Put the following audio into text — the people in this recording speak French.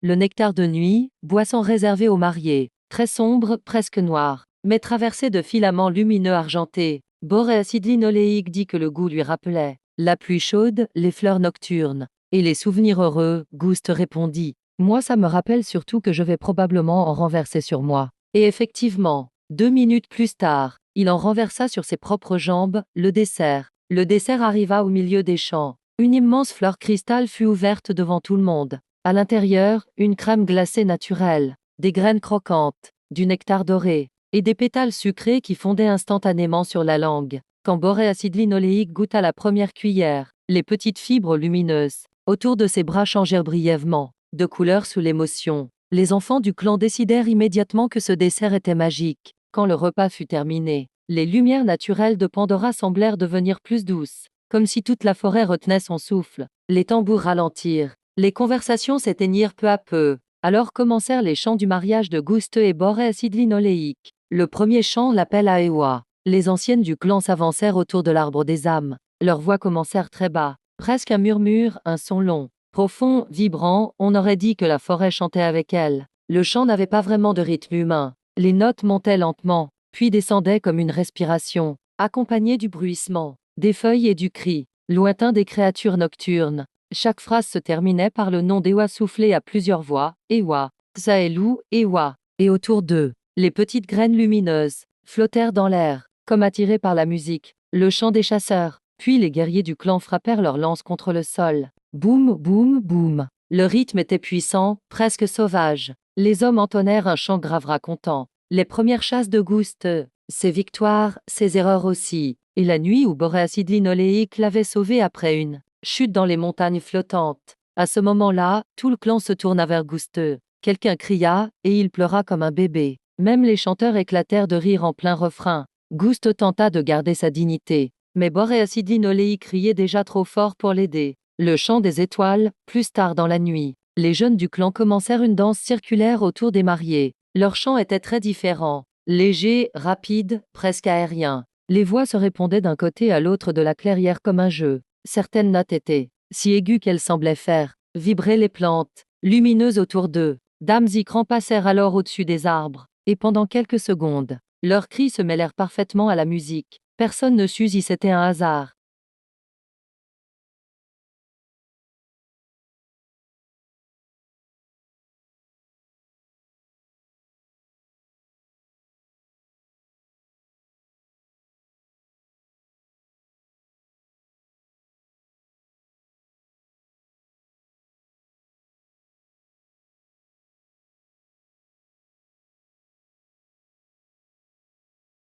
le nectar de nuit, boisson réservée aux mariés, très sombre, presque noir, mais traversé de filaments lumineux argentés. Boréacide linoléique dit que le goût lui rappelait la pluie chaude, les fleurs nocturnes, et les souvenirs heureux. Gouste répondit: moi ça me rappelle surtout que je vais probablement en renverser sur moi. Et effectivement, 2 minutes plus tard, il en renversa sur ses propres jambes. Le dessert. Le dessert arriva au milieu des champs. Une immense fleur cristal fut ouverte devant tout le monde. À l'intérieur, une crème glacée naturelle, des graines croquantes, du nectar doré, et des pétales sucrés qui fondaient instantanément sur la langue. Quand Boréacide linoléique goûta la première cuillère, les petites fibres lumineuses autour de ses bras changèrent brièvement de couleur sous l'émotion. Les enfants du clan décidèrent immédiatement que ce dessert était magique. Quand le repas fut terminé, les lumières naturelles de Pandora semblèrent devenir plus douces, comme si toute la forêt retenait son souffle. Les tambours ralentirent. Les conversations s'éteignirent peu à peu. Alors commencèrent les chants du mariage de Gouste et Boréacide linoléique. Le premier chant l'appel à Ewa. Les anciennes du clan s'avancèrent autour de l'arbre des âmes. Leurs voix commencèrent très bas, presque un murmure, un son long, profond, vibrant. On aurait dit que la forêt chantait avec elles. Le chant n'avait pas vraiment de rythme humain. Les notes montaient lentement, puis descendaient comme une respiration, accompagnées du bruissement des feuilles et du cri lointain des créatures nocturnes. Chaque phrase se terminait par le nom d'Ewa soufflé à plusieurs voix: Ewa, Xaelou, Ewa. Et autour d'eux, les petites graines lumineuses flottèrent dans l'air, comme attirées par la musique. Le chant des chasseurs. Puis les guerriers du clan frappèrent leurs lances contre le sol. Boum, boum, boum. Le rythme était puissant, presque sauvage. Les hommes entonnèrent un chant grave racontant les premières chasses de Gouste, ses victoires, ses erreurs aussi, et la nuit où Boréacide linoléique l'avait sauvé après une chute dans les montagnes flottantes. À ce moment-là, tout le clan se tourna vers Gouste. Quelqu'un cria, et il pleura comme un bébé. Même les chanteurs éclatèrent de rire en plein refrain. Gouste tenta de garder sa dignité, mais Boréacide linoléique criait déjà trop fort pour l'aider. Le chant des étoiles. Plus tard dans la nuit, les jeunes du clan commencèrent une danse circulaire autour des mariés. Leur chant était très différent, léger, rapide, presque aérien. Les voix se répondaient d'un côté à l'autre de la clairière comme un jeu. Certaines notes étaient si aiguës qu'elles semblaient faire vibrer les plantes lumineuses autour d'eux. Dames y passèrent alors au-dessus des arbres, et pendant quelques secondes, leurs cris se mêlèrent parfaitement à la musique. Personne ne sut si c'était un hasard,